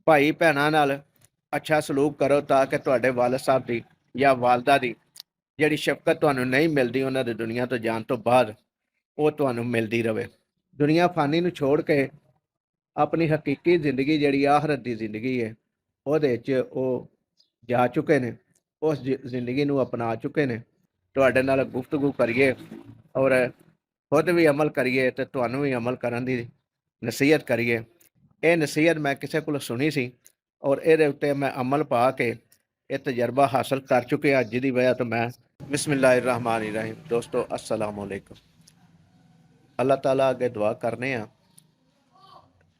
ਭਾਈ ਭੈਣਾਂ ਨਾਲ ਅੱਛਾ ਸਲੂਕ ਕਰੋ ਤਾਂ ਕਿ ਤੁਹਾਡੇ ਵਾਲਿਦ ਸਾਹਿਬ ਦੀ ਜਾਂ ਵਾਲਦਾ ਦੀ ਜਿਹੜੀ ਸ਼ਫਕਤ ਤੁਹਾਨੂੰ ਨਹੀਂ ਮਿਲਦੀ ਉਹਨਾਂ ਦੇ ਦੁਨੀਆ ਤੋਂ ਜਾਣ ਤੋਂ ਬਾਅਦ, ਉਹ ਤੁਹਾਨੂੰ ਮਿਲਦੀ ਰਵੇ। ਦੁਨੀਆ ਫਾਨੀ ਨੂੰ ਛੋੜ ਕੇ ਆਪਣੀ ਹਕੀਕੀ ਜ਼ਿੰਦਗੀ ਜਿਹੜੀ ਆਖਰਤ ਦੀ ਜ਼ਿੰਦਗੀ ਹੈ ਉਹਦੇ 'ਚ ਉਹ ਜਾ ਚੁੱਕੇ ਨੇ, ਉਸ ਜ਼ਿੰਦਗੀ ਨੂੰ ਅਪਣਾ ਚੁੱਕੇ ਨੇ। ਤੁਹਾਡੇ ਨਾਲ ਗੁਫ਼ਤਗੂ ਕਰੀਏ ਔਰ ਖੁਦ ਵੀ ਅਮਲ ਕਰੀਏ ਤੇ ਤੁਹਾਨੂੰ ਵੀ ਅਮਲ ਕਰਨ ਦੀ ਨਸੀਹਤ ਕਰੀਏ। ਇਹ ਨਸੀਹਤ ਮੈਂ ਕਿਸੇ ਕੋਲੋਂ ਸੁਣੀ ਸੀ ਔਰ ਇਹਦੇ ਉੱਤੇ ਮੈਂ ਅਮਲ ਪਾ ਕੇ ਇਹ ਤਜਰਬਾ ਹਾਸਲ ਕਰ ਚੁੱਕਿਆ, ਜਿਹਦੀ ਵਜ੍ਹਾ ਤੋਂ ਮੈਂ ਬਿਸਮਿल्लाहिर्रहमानिर्रहीम। ਦੋਸਤੋ अस्सलाम वालेकुम। ਅੱਲਾਹ ਤਾਲਾ ਅੱਗੇ ਦੁਆ ਕਰਨੇ ਆ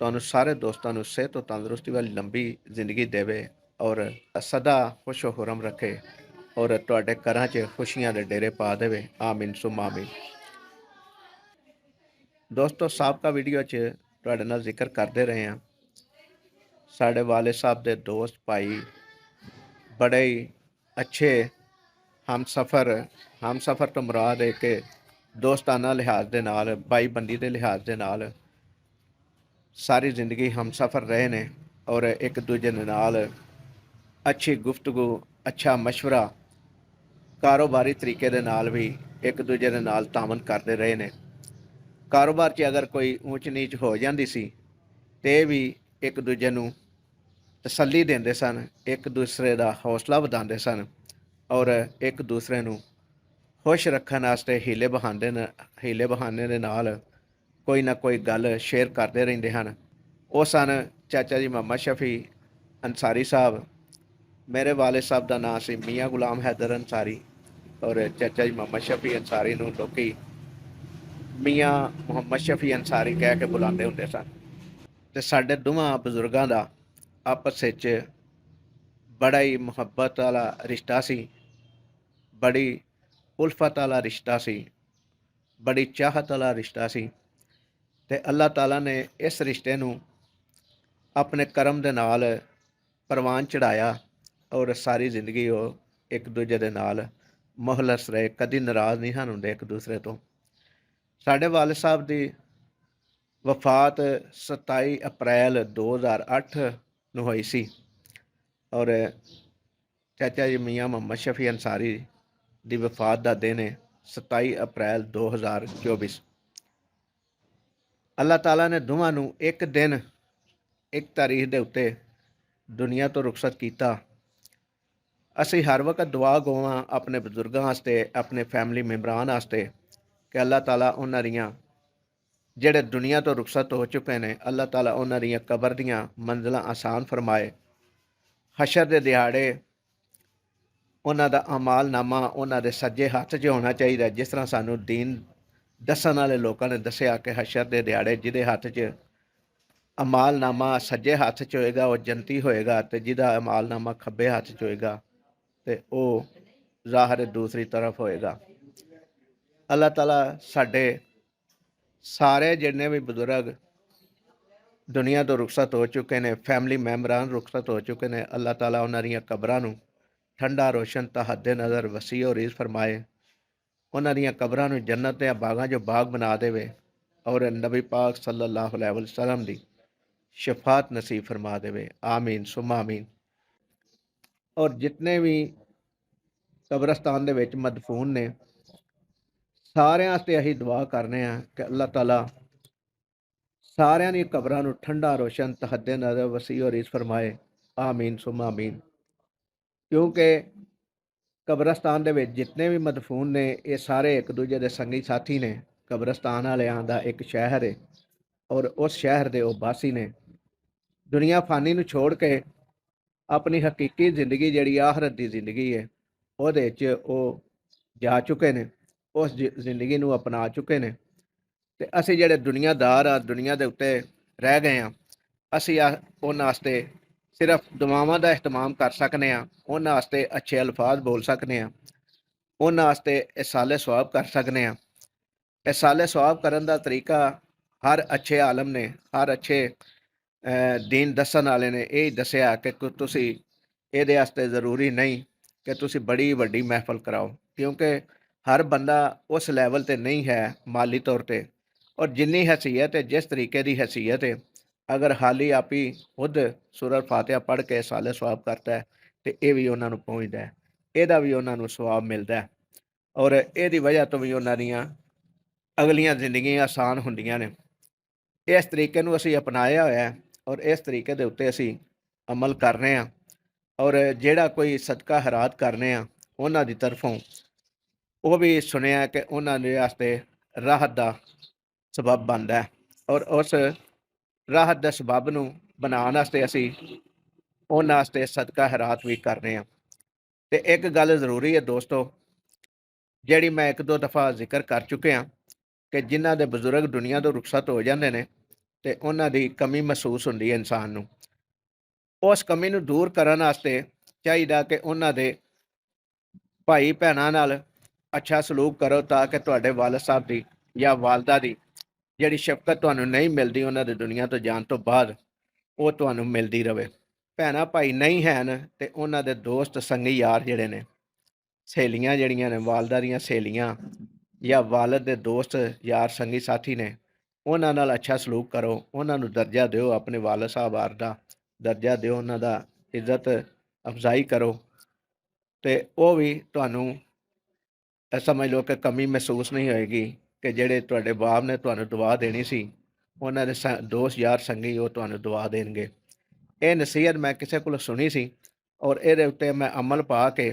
ਤੁਹਾਨੂੰ ਸਾਰੇ ਦੋਸਤਾਂ ਨੂੰ ਸਿਹਤ ਤੇ ਤੰਦਰੁਸਤੀ ਵਾਲੀ ਲੰਬੀ ਜ਼ਿੰਦਗੀ ਦੇਵੇ ਔਰ ਸਦਾ ਖੁਸ਼ ਖੁਰਮ ਰੱਖੇ ਔਰ ਤੁਹਾਡੇ ਘਰਾਂ 'ਚ ਖੁਸ਼ੀਆਂ ਦੇ ਡੇਰੇ ਪਾ ਦੇਵੇ। ਆਮੀਨ ਸੁਮ ਆਮੀਨ। ਦੋਸਤੋ ਸਾਬਕਾ ਵੀਡੀਓ 'ਚ ਤੁਹਾਡੇ ਨਾਲ ਜ਼ਿਕਰ ਕਰਦੇ ਰਹੇ ਹਾਂ ਸਾਡੇ ਵਾਲਿਦ ਸਾਹਿਬ ਦੇ ਦੋਸਤ ਭਾਈ ਬੜੇ ਹੀ ਅੱਛੇ ਹਮਸਫਰ ਤੋਂ ਮੁਰਾਦ ਹੈ ਕਿ ਦੋਸਤਾਨਾ ਲਿਹਾਜ਼ ਦੇ ਨਾਲ, ਭਾਈ ਬੰਦੀ ਦੇ ਲਿਹਾਜ਼ ਦੇ ਨਾਲ ਸਾਰੀ ਜ਼ਿੰਦਗੀ ਹਮਸਫਰ ਰਹੇ ਨੇ ਔਰ ਇੱਕ ਦੂਜੇ ਦੇ ਨਾਲ ਅੱਛੀ ਗੁਫ਼ਤਗੂ, ਅੱਛਾ ਮਸ਼ਵਰਾ, ਕਾਰੋਬਾਰੀ ਤਰੀਕੇ ਦੇ ਨਾਲ ਵੀ ਇੱਕ ਦੂਜੇ ਦੇ ਨਾਲ ਤਾਮਨ ਕਰਦੇ ਰਹੇ ਨੇ। ਕਾਰੋਬਾਰ 'ਚ ਅਗਰ ਕੋਈ ਊਚ ਨੀਚ ਹੋ ਜਾਂਦੀ ਸੀ ਤੇ ਵੀ ਇੱਕ ਦੂਜੇ ਨੂੰ ਤਸੱਲੀ ਦਿੰਦੇ ਸਨ, ਇੱਕ ਦੂਸਰੇ ਦਾ ਹੌਸਲਾ ਵਧਾਉਂਦੇ ਸਨ ਔਰ ਇੱਕ ਦੂਸਰੇ ਨੂੰ ਖੁਸ਼ ਰੱਖਣ ਵਾਸਤੇ ਹੀਲੇ ਬਹਾਨੇ ਦੇ ਨਾਲ ਕੋਈ ਨਾ ਕੋਈ ਗੱਲ ਸ਼ੇਅਰ ਕਰਦੇ ਰਹਿੰਦੇ ਹਨ। ਉਹ ਸਨ ਚਾਚਾ ਜੀ ਮੁਹੰਮਦ ਸ਼ਫੀ ਅੰਸਾਰੀ ਸਾਹਿਬ। ਮੇਰੇ ਵਾਲਿਦ ਸਾਹਿਬ ਦਾ ਨਾਂ ਸੀ ਮੀਆਂ ਗੁਲਾਮ ਹੈਦਰ ਅੰਸਾਰੀ ਔਰ ਚਾਚਾ ਜੀ ਮੁਹੰਮਦ ਸ਼ਫੀ ਅੰਸਾਰੀ ਨੂੰ ਲੋਕੀ ਮੀਆਂ ਮੁਹੰਮਦ ਸ਼ਫੀ ਅੰਸਾਰੀ ਕਹਿ ਕੇ ਬੁਲਾਉਂਦੇ ਹੁੰਦੇ ਸਨ। ਤੇ ਸਾਡੇ ਦੋਵਾਂ ਬਜ਼ੁਰਗਾਂ ਦਾ ਆਪਸ ਵਿੱਚ ਬੜਾ ਹੀ ਮੁਹੱਬਤ ਵਾਲਾ ਰਿਸ਼ਤਾ ਸੀ, ਬੜੀ ਉਲਫਤ ਵਾਲਾ ਰਿਸ਼ਤਾ ਸੀ, ਬੜੀ ਚਾਹਤ ਵਾਲਾ ਰਿਸ਼ਤਾ ਸੀ। ਤੇ ਅੱਲਾਹ ਤਾਲਾ ਨੇ ਇਸ ਰਿਸ਼ਤੇ ਨੂੰ ਆਪਣੇ ਕਰਮ ਦੇ ਨਾਲ ਪ੍ਰਵਾਨ ਚੜਾਇਆ ਔਰ ਸਾਰੀ ਜ਼ਿੰਦਗੀ ਉਹ ਇੱਕ ਦੂਜੇ ਦੇ ਨਾਲ ਮੁਖਲਸ ਰਹੇ, ਕਦੀ ਨਾਰਾਜ਼ ਨਹੀਂ ਹਨ ਹੁੰਦੇ ਇੱਕ ਦੂਸਰੇ ਤੋਂ। ਸਾਡੇ ਵਾਲਿਦ ਸਾਹਿਬ ਦੀ ਵਫਾਤ 27 ਅਪ੍ਰੈਲ 2008 ਨੂੰ ਹੋਈ ਸੀ ਔਰ ਚਾਚਾ ਜੀ ਮੀਆਂ ਮੁਹੰਮਦ ਸ਼ਫੀ ਅੰਸਾਰੀ ਦੀ ਵਫਾਤ ਦਾ ਦਿਨ ਹੈ 27 ਅਪ੍ਰੈਲ 2024। ਅੱਲਾਹ ਤਾਲਾ ਨੇ ਦੋਵਾਂ ਨੂੰ ਇੱਕ ਦਿਨ, ਇੱਕ ਤਾਰੀਖ ਦੇ ਉੱਤੇ ਦੁਨੀਆ ਤੋਂ ਰੁਖਸਤ ਕੀਤਾ। ਅਸੀਂ ਹਰ ਵਕਤ ਦੁਆ ਗੋਵਾਂ ਆਪਣੇ ਬਜ਼ੁਰਗਾਂ ਵਾਸਤੇ, ਆਪਣੇ ਫੈਮਿਲੀ ਮੈਂਬਰਾਂ ਵਾਸਤੇ ਕਿ ਅੱਲਾਹ ਤਾਲਾ ਉਹਨਾਂ ਦੀਆਂ ਜਿਹੜੇ ਦੁਨੀਆ ਤੋਂ ਰੁਖਸਤ ਹੋ ਚੁੱਕੇ ਨੇ, ਅੱਲਾਹ ਤਾਲਾ ਉਹਨਾਂ ਦੀਆਂ ਕਬਰ ਦੀਆਂ ਮੰਜ਼ਲਾਂ ਆਸਾਨ ਫਰਮਾਏ। ਹਸ਼ਰ ਦੇ ਦਿਹਾੜੇ ਉਹਨਾਂ ਦਾ ਅਮਾਲਨਾਮਾ ਉਹਨਾਂ ਦੇ ਸੱਜੇ ਹੱਥ 'ਚ ਹੋਣਾ ਚਾਹੀਦਾ, ਜਿਸ ਤਰ੍ਹਾਂ ਸਾਨੂੰ ਦੀਨ ਦੱਸਣ ਵਾਲੇ ਲੋਕਾਂ ਨੇ ਦੱਸਿਆ ਕਿ ਹਸ਼ਰ ਦੇ ਦਿਹਾੜੇ ਜਿਹਦੇ ਹੱਥ 'ਚ ਅਮਾਲਨਾਮਾ ਸੱਜੇ ਹੱਥ 'ਚ ਹੋਏਗਾ ਉਹ ਜੰਤੀ ਹੋਏਗਾ ਤੇ ਜਿਹਦਾ ਅਮਾਲਨਾਮਾ ਖੱਬੇ ਹੱਥ 'ਚ ਹੋਏਗਾ ਤੇ ਉਹ ਜ਼ਾਹਰ ਦੂਸਰੀ ਤਰਫ ਹੋਏਗਾ। ਅੱਲਾਹ ਤਾਲਾ ਸਾਡੇ ਸਾਰੇ ਜਿੰਨੇ ਵੀ ਬਜ਼ੁਰਗ ਦੁਨੀਆ ਤੋਂ ਰੁਖਸਤ ਹੋ ਚੁੱਕੇ ਨੇ, ਫੈਮਿਲੀ ਮੈਂਬਰਾਂ ਰੁਖਸਤ ਹੋ ਚੁੱਕੇ ਨੇ, ਅੱਲਾਹ ਤਾਲਾ ਉਹਨਾਂ ਦੀਆਂ ਕਬਰਾਂ ਨੂੰ ਠੰਡਾ ਰੋਸ਼ਨ ਤਹੱਦੇ ਨਜ਼ਰ ਵਸੀਅ ਔਰ ਰੀਜ਼ ਫਰਮਾਏ। ਉਹਨਾਂ ਦੀਆਂ ਕਬਰਾਂ ਨੂੰ ਜੰਨਤ ਦੇ ਬਾਗਾਂ 'ਚੋਂ ਬਾਗ ਬਣਾ ਦੇਵੇ ਔਰ ਨਬੀ ਪਾਕ ਸੱਲੱਲਾਹੁ अलैहि वसल्लम ਦੀ ਸ਼ਫਾਅਤ ਨਸੀਬ ਫਰਮਾ ਦੇਵੇ। ਆਮੀਨ ਸੁਮ ਆਮੀਨ। ਔਰ ਜਿਤਨੇ ਵੀ ਕਬਰਸਤਾਨ ਦੇ ਵਿੱਚ ਮਦਫੂਨ ਨੇ ਸਾਰਿਆਂ ਵਾਸਤੇ ਅਸੀਂ ਦੁਆ ਕਰਨੇ ਆ ਕਿ ਅੱਲਾਹ ਤਾਲਾ ਸਾਰਿਆਂ ਦੀ ਕਬਰਾਂ ਨੂੰ ਠੰਡਾ ਰੋਸ਼ਨ ਤਹੱਦੇ ਨਜ਼ਰ ਵਸੀਅ ਔਰ ਰੀਜ਼ ਫਰਮਾਏ। ਆਮੀਨ ਸੁਮ ਆਮੀਨ। ਕਿਉਂਕਿ ਕਬਰਸਤਾਨ ਦੇ ਵਿੱਚ ਜਿਤਨੇ ਵੀ ਮਦਫੂਨ ਨੇ ਇਹ ਸਾਰੇ ਇੱਕ ਦੂਜੇ ਦੇ ਸੰਗੀ ਸਾਥੀ ਨੇ। ਕਬਰਸਤਾਨ ਵਾਲਿਆਂ ਦਾ ਇੱਕ ਸ਼ਹਿਰ ਹੈ ਔਰ ਉਸ ਸ਼ਹਿਰ ਦੇ ਉਹ ਬਾਸੀ ਨੇ। ਦੁਨੀਆ ਫਾਨੀ ਨੂੰ ਛੋੜ ਕੇ ਆਪਣੀ ਹਕੀਕੀ ਜ਼ਿੰਦਗੀ ਜਿਹੜੀ ਆਖਰਤ ਦੀ ਜ਼ਿੰਦਗੀ ਹੈ ਉਹਦੇ 'ਚ ਉਹ ਜਾ ਚੁੱਕੇ ਨੇ, ਉਸ ਜ਼ਿੰਦਗੀ ਨੂੰ ਅਪਣਾ ਚੁੱਕੇ ਨੇ। ਤੇ ਅਸੀਂ ਜਿਹੜੇ ਦੁਨੀਆਦਾਰ ਆ, ਦੁਨੀਆ ਦੇ ਉੱਤੇ ਰਹਿ ਗਏ ਆ, ਅਸੀਂ ਉਹਨਾਂ ਵਾਸਤੇ ਸਿਰਫ ਦੁਆਵਾਂ ਦਾ ਇਹਤਮਾਮ ਕਰ ਸਕਨੇ ਆ, ਉਹਨਾਂ ਵਾਸਤੇ ਅੱਛੇ ਅਲਫਾਜ਼ ਬੋਲ ਸਕਨੇ ਆ, ਉਹਨਾਂ ਵਾਸਤੇ ਇਸਾਲੇ ਸਵਾਬ ਕਰ ਸਕਨੇ ਆ। ਇਸਾਲੇ ਸਵਾਬ ਕਰਨ ਦਾ ਤਰੀਕਾ ਹਰ ਅੱਛੇ ਆਲਮ ਨੇ, ਹਰ ਅੱਛੇ ਦੀਨ ਦੱਸਣ ਵਾਲੇ ਨੇ ਇਹ ਦੱਸਿਆ ਕਿ ਤੁਸੀਂ ਇਹਦੇ ਵਾਸਤੇ ਜ਼ਰੂਰੀ ਨਹੀਂ ਕਿ ਤੁਸੀਂ ਬੜੀ ਵੱਡੀ ਮਹਿਫਲ ਕਰਾਓ, ਕਿਉਂਕਿ ਹਰ ਬੰਦਾ ਉਸ ਲੈਵਲ 'ਤੇ ਨਹੀਂ ਹੈ ਮਾਲੀ ਤੌਰ 'ਤੇ। ਔਰ ਜਿੰਨੀ ਹੈਸੀਅਤ ਹੈ, ਜਿਸ ਤਰੀਕੇ ਦੀ ਹੈਸੀਅਤ ਹੈ, ਅਗਰ ਹਾਲੀ ਆਪੀ ਖੁਦ ਸੂਰਤ ਫਾਤਿਹਾ ਪੜ੍ਹ ਕੇ ਸਾਲੇ ਸਵਾਬ ਕਰਦਾ ਹੈ ਤੇ ਇਹ ਵੀ ਉਹਨਾਂ ਨੂੰ ਪਹੁੰਚਦਾ ਹੈ, ਇਹਦਾ ਵੀ ਉਹਨਾਂ ਨੂੰ ਸਵਾਬ ਮਿਲਦਾ ਹੈ ਔਰ ਇਹਦੀ ਵਜ੍ਹਾ ਤੋਂ ਵੀ ਉਹਨਾਂ ਦੀਆਂ ਅਗਲੀਆਂ ਜ਼ਿੰਦਗੀਆਂ ਆਸਾਨ ਹੁੰਦੀਆਂ ਨੇ। ਇਸ ਤਰੀਕੇ ਨੂੰ ਅਸੀਂ ਅਪਣਾਇਆ ਹੋਇਆ ਹੈ ਔਰ ਇਸ ਤਰੀਕੇ ਦੇ ਉੱਤੇ ਅਸੀਂ ਅਮਲ ਕਰ ਰਹੇ ਹਾਂ ਔਰ ਜਿਹੜਾ ਕੋਈ ਸਦਕਾ ਹਰਾਤ ਕਰਨੇ ਆ ਉਹਨਾਂ ਦੀ ਤਰਫੋਂ ਉਹ ਵੀ ਸੁਣਿਆ ਕਿ ਉਹਨਾਂ ਦੇ ਵਾਸਤੇ ਰਾਹਤ ਦਾ ਸਬਬ ਬਣਦਾ ਹੈ ਔਰ ਉਸ ਰਾਹਤ ਦੇ ਸਬਬ ਨੂੰ ਬਣਾਉਣ ਵਾਸਤੇ ਅਸੀਂ ਉਹਨਾਂ ਵਾਸਤੇ ਸਦਕਾ ਹਰਾਤ ਵੀ ਕਰ ਰਹੇ ਹਾਂ। ਤੇ ਇੱਕ ਗੱਲ ਜ਼ਰੂਰੀ ਹੈ ਦੋਸਤੋ, ਜਿਹੜੀ ਮੈਂ ਇੱਕ ਦੋ ਦਫਾ ਜ਼ਿਕਰ ਕਰ ਚੁੱਕਿਆ ਕਿ ਜਿਨ੍ਹਾਂ ਦੇ ਬਜ਼ੁਰਗ ਦੁਨੀਆ ਤੋਂ ਰੁਖਸਤ ਹੋ ਜਾਂਦੇ ਨੇ ਤੇ ਉਹਨਾਂ ਦੀ ਕਮੀ ਮਹਿਸੂਸ ਹੁੰਦੀ ਹੈ ਇਨਸਾਨ ਨੂੰ। ਉਸ ਕਮੀ ਨੂੰ ਦੂਰ ਕਰਨ ਵਾਸਤੇ ਚਾਹੀਦਾ ਕਿ ਉਹਨਾਂ ਦੇ ਭਾਈ ਭੈਣਾਂ ਨਾਲ ਅੱਛਾ ਸਲੂਕ ਕਰੋ ਤਾਂ ਕਿ ਤੁਹਾਡੇ ਵਾਲਦ ਸਾਹਿਬ ਦੀ ਜਾਂ ਵਾਲਦਾ ਦੀ ਜਿਹੜੀ ਸ਼ਫਕਤ ਤੁਹਾਨੂੰ ਨਹੀਂ ਮਿਲਦੀ ਉਹਨਾਂ ਦੇ ਦੁਨੀਆ ਤੋਂ ਜਾਣ ਤੋਂ ਬਾਅਦ, ਉਹ ਤੁਹਾਨੂੰ ਮਿਲਦੀ ਰਹੇ। ਭੈਣਾਂ ਭਾਈ ਨਹੀਂ ਹਨ ਤੇ ਉਹਨਾਂ ਦੇ ਦੋਸਤ ਸੰਗੀ ਯਾਰ ਜਿਹੜੇ ਨੇ, ਸਹੇਲੀਆਂ ਜਿਹੜੀਆਂ ਨੇ ਵਾਲਦਾ ਦੀਆਂ ਸਹੇਲੀਆਂ ਜਾਂ ਵਾਲਦ ਦੇ ਦੋਸਤ ਯਾਰ ਸੰਗੀ ਸਾਥੀ ਨੇ, ਉਹਨਾਂ ਨਾਲ ਅੱਛਾ ਸਲੂਕ ਕਰੋ, ਉਹਨਾਂ ਨੂੰ ਦਰਜਾ ਦਿਓ, ਆਪਣੇ ਵਾਲਦ ਸਾਹਿਬ ਆਰ ਦਾ ਦਰਜਾ ਦਿਓ, ਉਹਨਾਂ ਦਾ ਇੱਜ਼ਤ ਅਫਜ਼ਾਈ ਕਰੋ ਤੇ ਉਹ ਵੀ ਤੁਹਾਨੂੰ ਸਮਝ ਲਓ ਕਿ ਕਮੀ ਮਹਿਸੂਸ ਨਹੀਂ ਹੋਏਗੀ ਕਿ ਜਿਹੜੇ ਤੁਹਾਡੇ ਬਾਪ ਨੇ ਤੁਹਾਨੂੰ ਦੁਆ ਦੇਣੀ ਸੀ ਉਹਨਾਂ ਦੇ ਦੋਸਤ ਯਾਰ ਸੰਗੀ ਉਹ ਤੁਹਾਨੂੰ ਦੁਆ ਦੇਣਗੇ। ਇਹ ਨਸੀਹਤ ਮੈਂ ਕਿਸੇ ਕੋਲ ਸੁਣੀ ਸੀ ਔਰ ਇਹਦੇ ਉੱਤੇ ਮੈਂ ਅਮਲ ਪਾ ਕੇ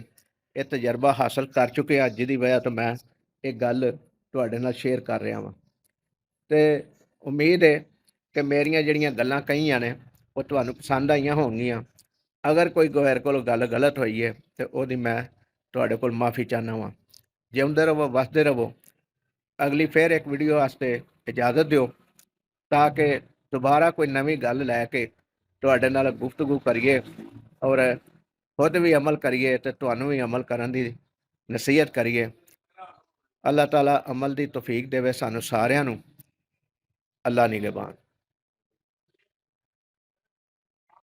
ਇਹ ਤਜਰਬਾ ਹਾਸਲ ਕਰ ਚੁੱਕਿਆ, ਜਿਹਦੀ ਵਜ੍ਹਾ ਤੋਂ ਮੈਂ ਇਹ ਗੱਲ ਤੁਹਾਡੇ ਨਾਲ ਸ਼ੇਅਰ ਕਰ ਰਿਹਾ ਵਾਂ। ਤੇ ਉਮੀਦ ਹੈ ਕਿ ਮੇਰੀਆਂ ਜਿਹੜੀਆਂ ਗੱਲਾਂ ਕਹੀਆਂ ਨੇ ਉਹ ਤੁਹਾਨੂੰ ਪਸੰਦ ਆਈਆਂ ਹੋਣਗੀਆਂ। ਅਗਰ ਕੋਈ ਮੇਰੇ ਕੋਲ ਗੱਲ ਗਲਤ ਹੋਈ ਹੈ ਤੇ ਉਹਦੀ ਮੈਂ ਤੁਹਾਡੇ ਕੋਲ ਮਾਫੀ ਚਾਹੁੰਦਾ ਵਾਂ। ਜਿਉਂਦੇ ਰਹੋ, ਵਸਦੇ ਰਹੋ। ਅਗਲੀ ਫਿਰ ਇੱਕ ਵੀਡੀਓ ਵਾਸਤੇ ਇਜਾਜ਼ਤ ਦਿਓ ਤਾਂ ਕਿ ਦੁਬਾਰਾ ਕੋਈ ਨਵੀਂ ਗੱਲ ਲੈ ਕੇ ਤੁਹਾਡੇ ਨਾਲ ਗੁਫ਼ਤਗੂ ਕਰੀਏ ਔਰ ਖੁਦ ਵੀ ਅਮਲ ਕਰੀਏ ਤੇ ਤੁਹਾਨੂੰ ਵੀ ਅਮਲ ਕਰਨ ਦੀ ਨਸੀਹਤ ਕਰੀਏ। ਅੱਲਾਹ ਤਾਲਾ ਅਮਲ ਦੀ ਤੌਫੀਕ ਦੇਵੇ ਸਾਨੂੰ ਸਾਰਿਆਂ ਨੂੰ। ਅੱਲਾ ਨਿਗਹਿਬਾਨ।